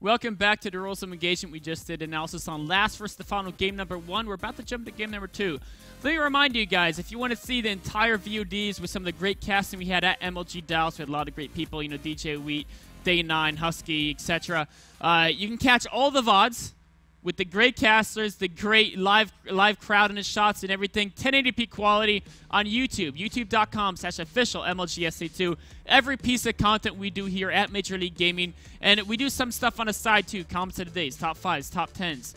Welcome back to the rules of engagement. We just did analysis on last for Stephano game number 1. We're about to jump to game number 2. Let me remind you guys, if you want to see the entire VODs with some of the great casting we had at MLG Dallas, we had a lot of great people, you know, DJ Wheat, Day9, Husky, etc. You can catch all the VODs with the great casters, the great live crowd and the shots and everything, 1080p quality on YouTube, youtube.com/official MLGSA2. Every piece of content we do here at Major League Gaming, and we do some stuff on the side too, comments of the days, top 5s, top 10s,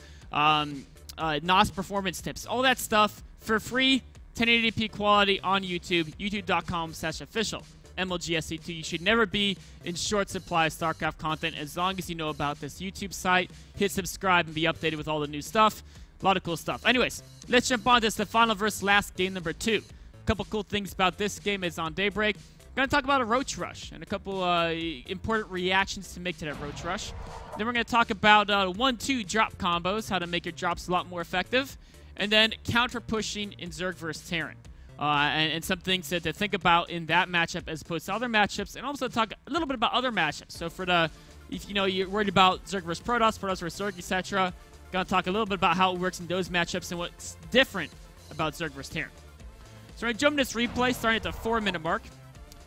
NOS performance tips, all that stuff for free, 1080p quality on YouTube, youtube.com/official MLGSA2. You should never be in short supply of Starcraft content as long as you know about this YouTube site. Hit subscribe and be updated with all the new stuff. A lot of cool stuff. Anyways, let's jump on to Stephano versus last game number 2. A couple cool things about this game is on Daybreak. We're going to talk about a Roach rush and a couple important reactions to make to that Roach rush. Then we're going to talk about 1-2 drop combos, how to make your drops a lot more effective. And then counter pushing in Zerg versus Terran. And some things to think about in that matchup as opposed to other matchups, and also talk a little bit about other matchups. So for the, if you know you're worried about Zerg versus Protoss, Protoss versus Zerg, etc., gonna talk a little bit about how it works in those matchups and what's different about Zerg versus Terran. So we're gonna jump in this replay, starting at the 4-minute mark.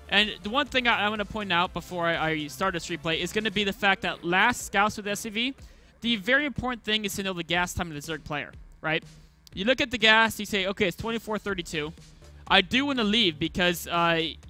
And the one thing I want to point out before I start this replay is going to be the fact that last scouts with SCV, the very important thing is to know the gas time of the Zerg player, right? You look at the gas, you say, okay, it's 24:32. I do want to leave because,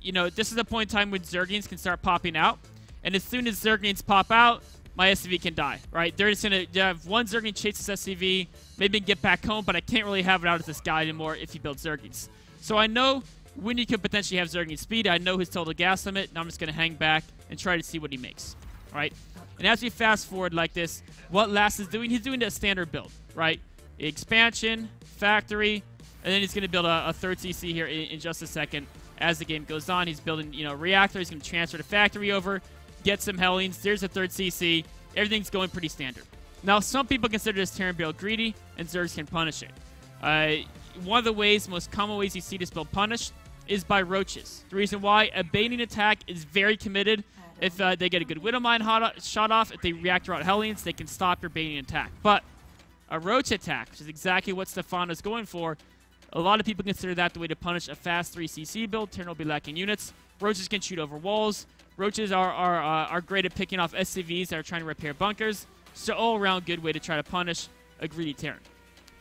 you know, this is the point in time when Zerglings can start popping out. And as soon as Zerglings pop out, my SCV can die, right? They're just going to have one Zergling chase this SCV, maybe get back home, but I can't really have it out as this guy anymore if you build Zerglings. So I know when you could potentially have Zergling speed, I know his total gas limit, and I'm just going to hang back and try to see what he makes, right? And as we fast forward like this, what Last is doing, he's doing a standard build, right? Expansion, factory, and then he's going to build a third CC here in just a second. As the game goes on, he's building, you know, reactor. He's going to transfer the factory over, get some Hellions. There's a third CC. Everything's going pretty standard. Now, some people consider this Terran build greedy, and Zergs can punish it. One of the ways, most common ways you see this build punished is by Roaches. The reason why, a baiting attack is very committed. If they get a good Widow Mine shot off, if they reactor out Hellions, they can stop your baiting attack. But a Roach attack, which is exactly what Stephano's going for, a lot of people consider that the way to punish a fast 3cc build. Terran will be lacking units. Roaches can shoot over walls. Roaches are great at picking off SCVs that are trying to repair bunkers. So all-around good way to try to punish a greedy Terran.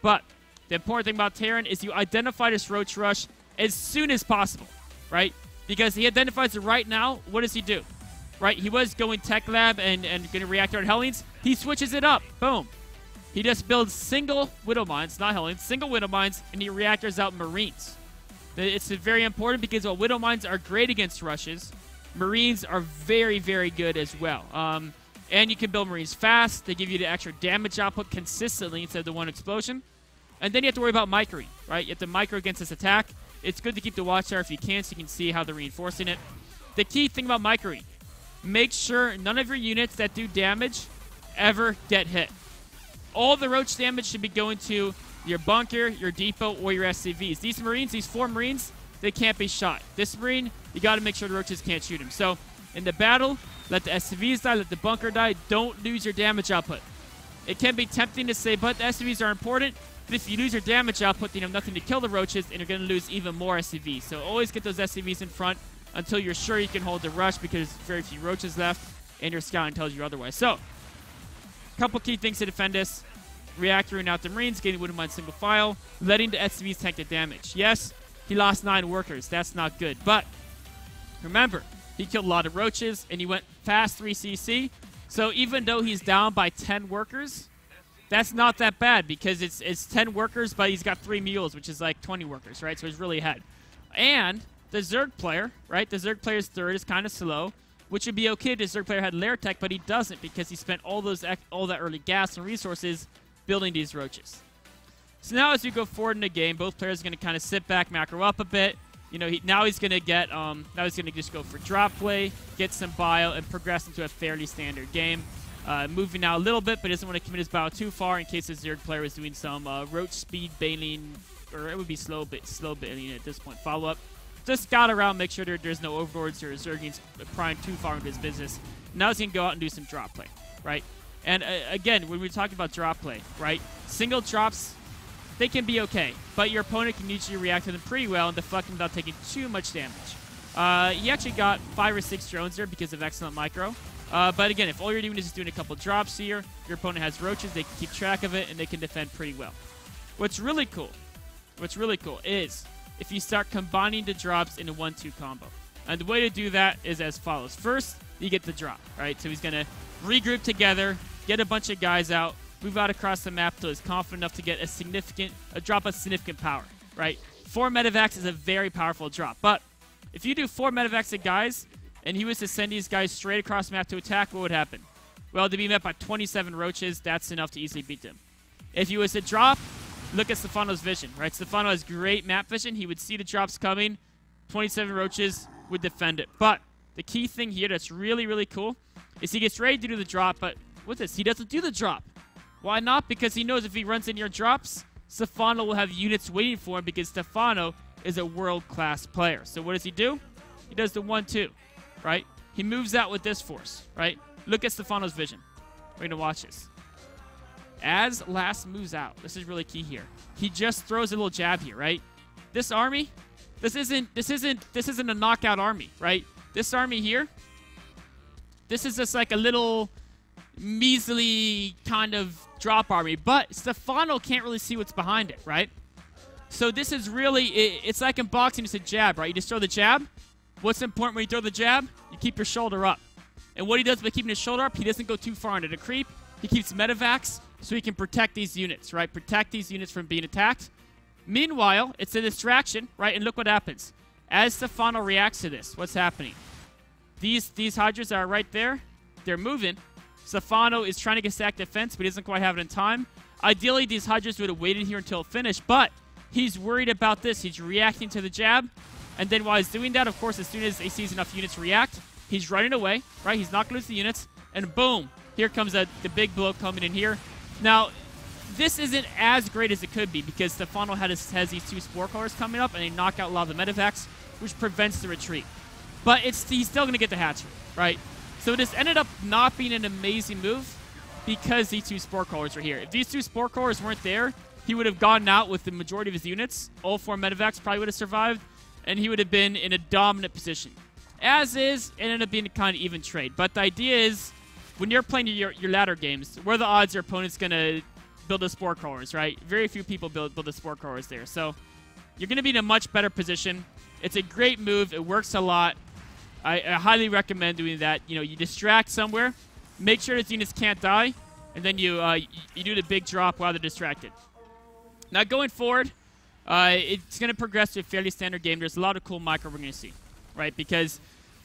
But the important thing about Terran is you identify this Roach rush as soon as possible, right? Because he identifies it right now. What does he do? Right? He was going Tech Lab and going to reactor at Hellions. He switches it up. Boom. He just builds single Widow Mines, not Hellions, single Widow Mines, and he reactors out Marines. It's very important because while Widow Mines are great against rushes, Marines are very, very good as well. And you can build Marines fast. They give you the extra damage output consistently instead of the one explosion. And then you have to worry about microing, right? You have to micro against this attack. It's good to keep the Watchtower if you can so you can see how they're reinforcing it. The key thing about microing, make sure none of your units that do damage ever get hit. All the Roach damage should be going to your bunker, your depot, or your SCVs. These Marines, these 4 Marines, they can't be shot. This Marine, you got to make sure the Roaches can't shoot him. So in the battle, let the SCVs die, let the bunker die. Don't lose your damage output. It can be tempting to say, but the SCVs are important. But if you lose your damage output, then you have nothing to kill the Roaches, and you're going to lose even more SCVs. So always get those SCVs in front until you're sure you can hold the rush because very few Roaches left, and your scouting tells you otherwise. So, couple key things to defend this. Reactoring out the Marines, getting Widow Mine single file, letting the SCVs tank the damage. Yes, he lost 9 workers. That's not good. But remember, he killed a lot of Roaches, and he went fast 3cc. So even though he's down by 10 workers, that's not that bad because it's 10 workers, but he's got 3 mules, which is like 20 workers, right? So he's really ahead. And the Zerg player, right? The Zerg player's third is kind of slow, which would be okay if the Zerg player had lair tech, but he doesn't because he spent all that early gas and resources building these Roaches. So now as we go forward in the game, both players are going to kind of sit back, macro up a bit. You know, now he's going to get, now he's going to just go for drop play, get some bio, and progress into a fairly standard game. Moving out a little bit, but doesn't want to commit his bio too far in case the Zerg player is doing some Roach speed bailing, or it would be slow bailing at this point. Follow up. Just scout around, make sure there's no overlords or Zerglings prying too far into his business. Now he's going to go out and do some drop play, right? And again, when we're talking about drop play, right? Single drops, they can be okay, but your opponent can usually react to them pretty well and deflect them without taking too much damage. He actually got 5 or 6 drones there because of excellent micro. But again, if all you're doing is just doing a couple drops here, your opponent has roaches, they can keep track of it, and they can defend pretty well. What's really cool is if you start combining the drops in a 1-2 combo. And the way to do that is as follows. First, you get the drop, right? So he's going to regroup together, get a bunch of guys out, move out across the map till he's confident enough to get a drop of significant power, right? 4 medevacs is a very powerful drop. But if you do 4 medevacs at guys, and he was to send these guys straight across the map to attack, what would happen? Well, to be met by 27 roaches, that's enough to easily beat them. If he was to drop, look at Stephano's vision, right? Stephano has great map vision. He would see the drops coming. 27 roaches would defend it. But the key thing here that's really, really cool is he gets ready to do the drop, but with this, he doesn't do the drop. Why not? Because he knows if he runs in your drops, Stephano will have units waiting for him because Stephano is a world-class player. So what does he do? He does the 1-2. Right? He moves out with this force, right? Look at Stephano's vision. We're going to watch this. As Last moves out, this is really key here. He just throws a little jab here, right? This army, this isn't a knockout army, right? This army here, this is just like a little measly kind of drop army, but Stephano can't really see what's behind it, right? So this is really, it's like in boxing, it's a jab, right? You just throw the jab. What's important when you throw the jab? You keep your shoulder up. And what he does by keeping his shoulder up, he doesn't go too far into the creep. He keeps medevacs so he can protect these units, right? Protect these units from being attacked. Meanwhile, it's a distraction, right? And look what happens. As Stephano reacts to this, what's happening? These Hydras are right there. They're moving. Stephano is trying to get stacked defense, but he doesn't quite have it in time. Ideally, these Hydras would have waited here until it finished, but he's worried about this. He's reacting to the jab. And then while he's doing that, of course, as soon as he sees enough units react, he's running away, right? He's not going to lose the units. And boom, here comes the big blow coming in here. Now, this isn't as great as it could be because Stephano has these 2 Spore Callers coming up, and they knock out a lot of the medevacs, which prevents the retreat. But he's still going to get the hatchery, right? So this ended up not being an amazing move because these 2 Spore Callers are here. If these 2 Spore Callers weren't there, he would have gotten out with the majority of his units. All 4 medevacs probably would have survived. And he would have been in a dominant position. As is, it ended up being a kind of even trade. But the idea is, when you're playing your ladder games, what are the odds your opponent's going to build the Spore Crawlers, right? Very few people build the Spore Crawlers there. So you're going to be in a much better position. It's a great move. It works a lot. I highly recommend doing that. You know, you distract somewhere, make sure the units can't die, and then you do the big drop while they're distracted. Now going forward, it's going to progress to a fairly standard game. There's a lot of cool micro we're going to see, right? Because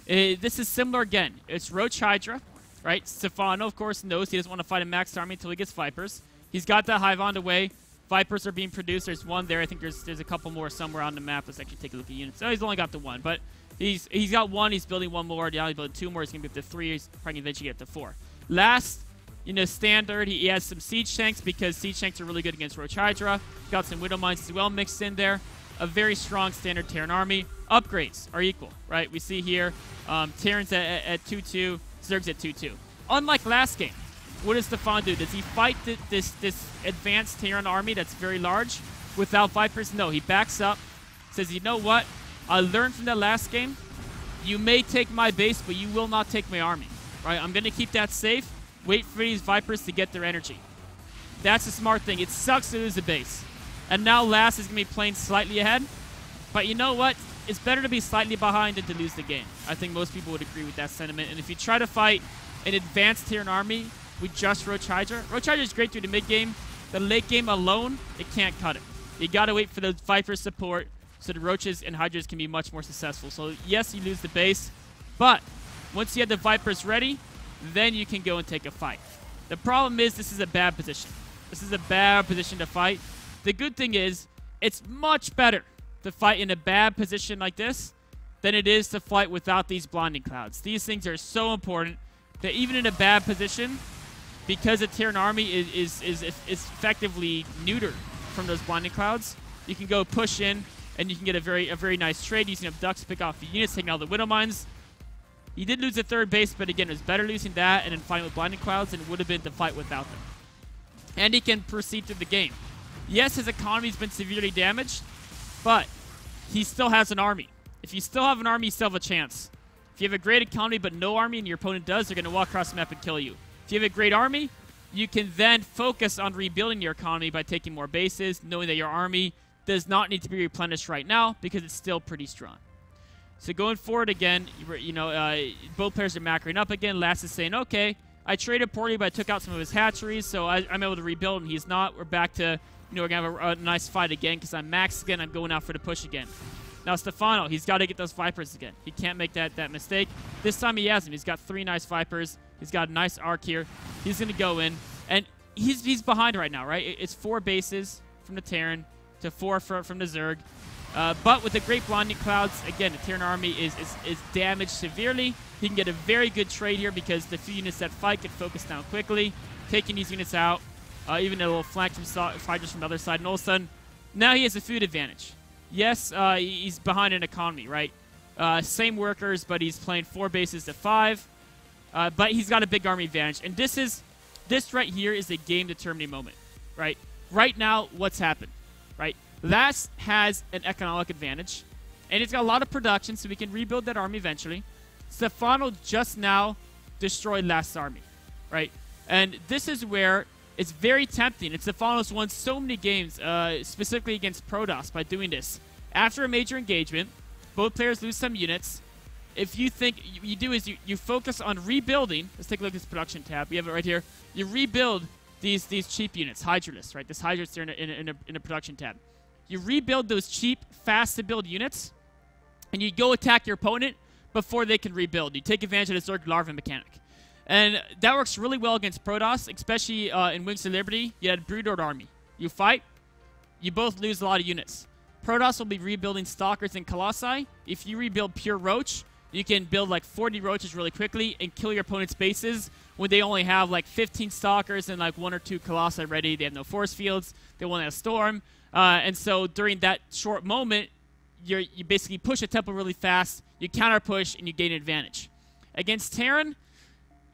this is similar again. It's Roach Hydra, right? Stephano, of course, knows he doesn't want to fight a maxed army until he gets Vipers. He's got that Hive on the way. Vipers are being produced. There's one there. I think there's a couple more somewhere on the map. Let's actually take a look at units. Oh, he's only got the 1, but he's got 1. He's building 1 more. Now he's building 2 more. He's going to be up to 3. He's probably eventually get up to 4. Last, you know, standard, he has some siege tanks because siege tanks are really good against Roach Hydra. Got some Widow Mines as well mixed in there. A very strong standard Terran army. Upgrades are equal, right? We see here Terran's at 2-2, Zerg's at 2-2. Unlike last game, what does Stephano do? Does he fight this advanced Terran army that's very large without Vipers? No, he backs up, says, you know what? I learned from that last game. You may take my base, but you will not take my army, right? I'm going to keep that safe. Wait for these Vipers to get their energy. That's a smart thing. It sucks to lose the base. And now Last is going to be playing slightly ahead. But you know what? It's better to be slightly behind than to lose the game. I think most people would agree with that sentiment. And if you try to fight an advanced Terran army with just Roach Hydra is great through the mid-game. The late game alone, it can't cut it. You got to wait for the Viper support so the Roaches and Hydras can be much more successful. So yes, you lose the base. But once you have the Vipers ready, then you can go and take a fight. The problem is this is a bad position. This is a bad position to fight. The good thing is it's much better to fight in a bad position like this than it is to fight without these blinding clouds. These things are so important that even in a bad position, because a Terran army is effectively neutered from those blinding clouds, you can go push in and you can get a very nice trade using up ducks to pick off the units, taking out the Widow Mines. He did lose the third base, but again, it was better losing that and then fighting with Blinding Clouds than it would have been to fight without them. And he can proceed through the game. Yes, his economy's been severely damaged, but he still has an army. If you still have an army, you still have a chance. If you have a great economy but no army and your opponent does, they're going to walk across the map and kill you. If you have a great army, you can then focus on rebuilding your economy by taking more bases, knowing that your army does not need to be replenished right now because it's still pretty strong. So going forward again, both players are macroing up again. Last is saying, okay, I traded poorly, but I took out some of his hatcheries, so I'm able to rebuild, and he's not. We're back to, we're going to have a nice fight again because I'm maxed again. I'm going out for the push again. Now, Stephano, he's got to get those Vipers again. He can't make that mistake. This time he has them. He's got 3 nice Vipers. He's got a nice arc here. He's going to go in, and he's behind right now, right? It's 4 bases from the Terran to 4 from the Zerg. But with the Great Blinding Clouds, again, the Terran army is damaged severely. He can get a very good trade here because the few units that fight get focused down quickly, taking these units out, even a little flank from fighters from the other side, and all of a sudden, now he has a food advantage. Yes, he's behind in economy, right? Same workers, but he's playing 4 bases to 5. But he's got a big army advantage. And this right here is a game-determining moment, right? Right now, what's happened, right? Last has an economic advantage, and he's got a lot of production, so we can rebuild that army eventually. Stephano just now destroyed Last's army, right? And this is where it's very tempting. And Stephano's won so many games, specifically against Protoss, by doing this. After a major engagement, both players lose some units. If you think, you do is you focus on rebuilding. Let's take a look at this production tab. We have it right here. You rebuild these cheap units, Hydralists, right? This Hydralists are in a production tab. You rebuild those cheap, fast-to-build units, and you go attack your opponent before they can rebuild. You take advantage of the Zerg Larva mechanic. And that works really well against Protoss, especially in Wings of Liberty. You had Broodlord army. You fight, you both lose a lot of units. Protoss will be rebuilding Stalkers and Colossi. If you rebuild pure Roach, you can build like 40 Roaches really quickly and kill your opponent's bases when they only have like 15 Stalkers and like 1 or 2 Colossi ready. They have no force fields. They won't have Storm. And so during that short moment, you basically push a tempo really fast, you counter push, and you gain an advantage. Against Terran,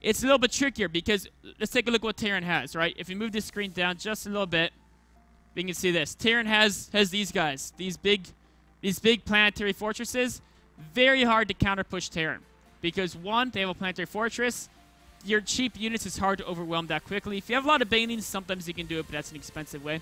it's a little bit trickier because let's take a look what Terran has, right? If we move this screen down just a little bit, we can see this. Terran has these guys, these big planetary fortresses. Very hard to counter push Terran because one, they have a planetary fortress. Your cheap units is hard to overwhelm that quickly. If you have a lot of banelings, sometimes you can do it, but that's an expensive way.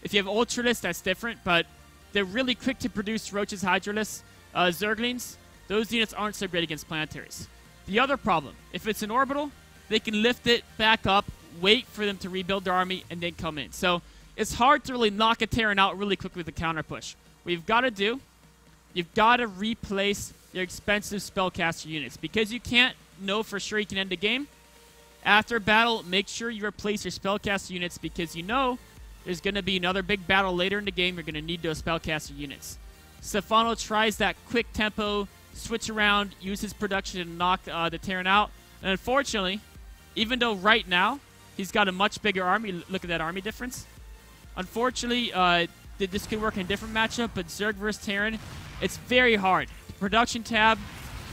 If you have Ultralists, that's different, but they're really quick to produce Roaches, Hydralists, Zerglings. Those units aren't so great against planetaries. The other problem, if it's an orbital, they can lift it back up, wait for them to rebuild their army, and then come in. So it's hard to really knock a Terran out really quickly with a counter push. What you've got to do, you've got to replace your expensive spellcaster units. Because you can't know for sure you can end the game, after battle, make sure you replace your spellcaster units because you know there's going to be another big battle later in the game. You're going to need those spellcaster units. Stephano tries that quick tempo, switch around, use his production to knock the Terran out. And unfortunately, even though right now he's got a much bigger army, look at that army difference. Unfortunately, this could work in a different matchup, but Zerg versus Terran, it's very hard. The production tab,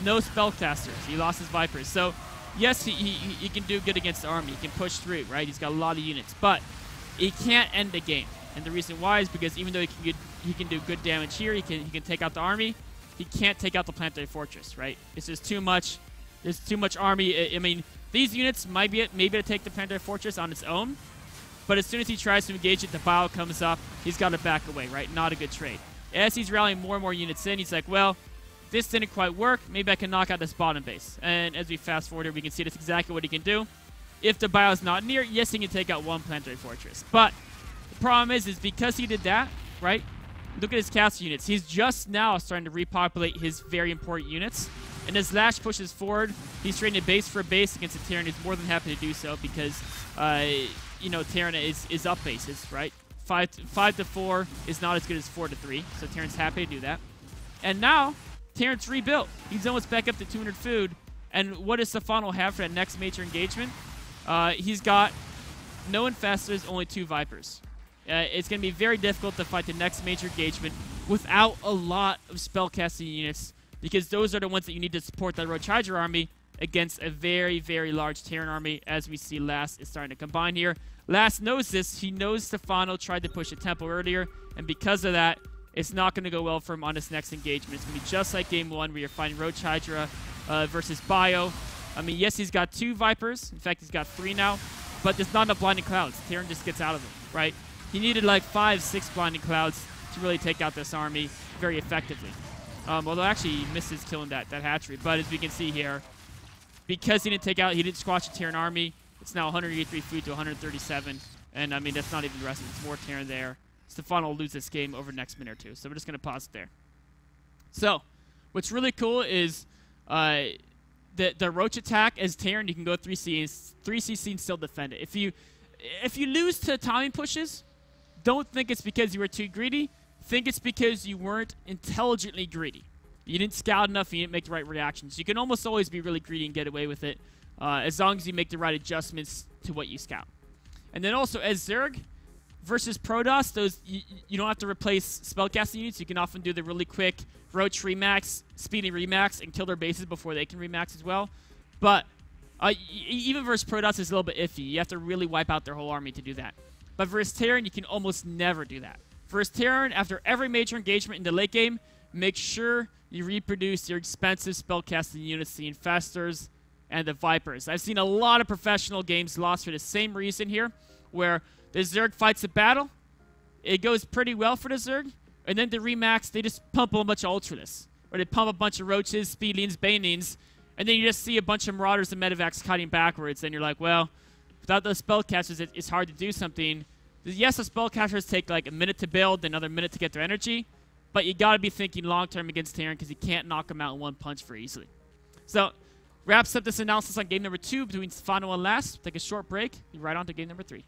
no spellcasters. He lost his Vipers. So, yes, he can do good against the army. He can push through, right? He's got a lot of units. But he can't end the game. And the reason why is because even though he can do good damage here, he can take out the army, he can't take out the planetary fortress, right? It's just too much. There's too much army. I mean, these units might be maybe to take the planetary fortress on its own, but as soon as he tries to engage it, the bio comes up. He's got to back away, right? Not a good trade. As he's rallying more and more units in, he's like, well, this didn't quite work. Maybe I can knock out this bottom base. And as we fast forward here, we can see that's exactly what he can do. If the bio is not near, yes, he can take out one planetary fortress. But the problem is because he did that, right? Look at his castle units. He's just now starting to repopulate his very important units. And as Lash pushes forward, he's trading a base for a base against a Terran. He's more than happy to do so because, Terran is up bases, right? 5 to 4 is not as good as 4 to 3. So Terran's happy to do that. And now, Terran's rebuilt. He's almost back up to 200 food. And what does Stephano have for that next major engagement? He's got no Infestors, only 2 Vipers. It's going to be very difficult to fight the next major engagement without a lot of spellcasting units because those are the ones that you need to support that Roach Hydra army against a very, very large Terran army, as we see Last is starting to combine here. Last knows this. He knows Stephano tried to push a tempo earlier, and because of that, it's not going to go well for him on his next engagement. It's going to be just like Game 1, where you're fighting Roach Hydra versus Bio. I mean, yes, he's got 2 Vipers. In fact, he's got 3 now, but there's not enough Blinding Clouds. Terran just gets out of them, right? He needed like 5, 6 Blinding Clouds to really take out this army very effectively. Although actually he misses killing that hatchery. But as we can see here, because he didn't squash the Terran army, it's now 183 food to 137. And I mean, that's not even the rest of it. It's more Terran there. Stephano will lose this game over the next minute or two. So we're just going to pause it there. So what's really cool is the Roach attack as Terran, you can go 3CC and still defend it. If you lose to timing pushes, don't think it's because you were too greedy. Think it's because you weren't intelligently greedy. You didn't scout enough, and you didn't make the right reactions. You can almost always be really greedy and get away with it, as long as you make the right adjustments to what you scout. And then also, as Zerg versus Protoss, you don't have to replace spellcasting units. You can often do the really quick Roach Remax, speedy Remax, and kill their bases before they can Remax as well. But even versus Protoss is a little bit iffy. You have to really wipe out their whole army to do that. But versus Terran, you can almost never do that. Versus Terran, after every major engagement in the late game, make sure you reproduce your expensive spellcasting units, the Infestors and the Vipers. I've seen a lot of professional games lost for the same reason here, where the Zerg fights a battle, it goes pretty well for the Zerg, and then the Remax, they just pump a bunch of Ultralists, or they pump a bunch of Roaches, Speedlings, Banelings, and then you just see a bunch of Marauders and Medivacs cutting backwards, and you're like, well, without those spellcasters, it's hard to do something. Yes, the spellcasters take like a minute to build, another minute to get their energy, but you got to be thinking long-term against Terran because you can't knock them out in one punch very easily. So, wraps up this analysis on game number 2 between Stephano and Last. Take a short break. Right on to game number 3.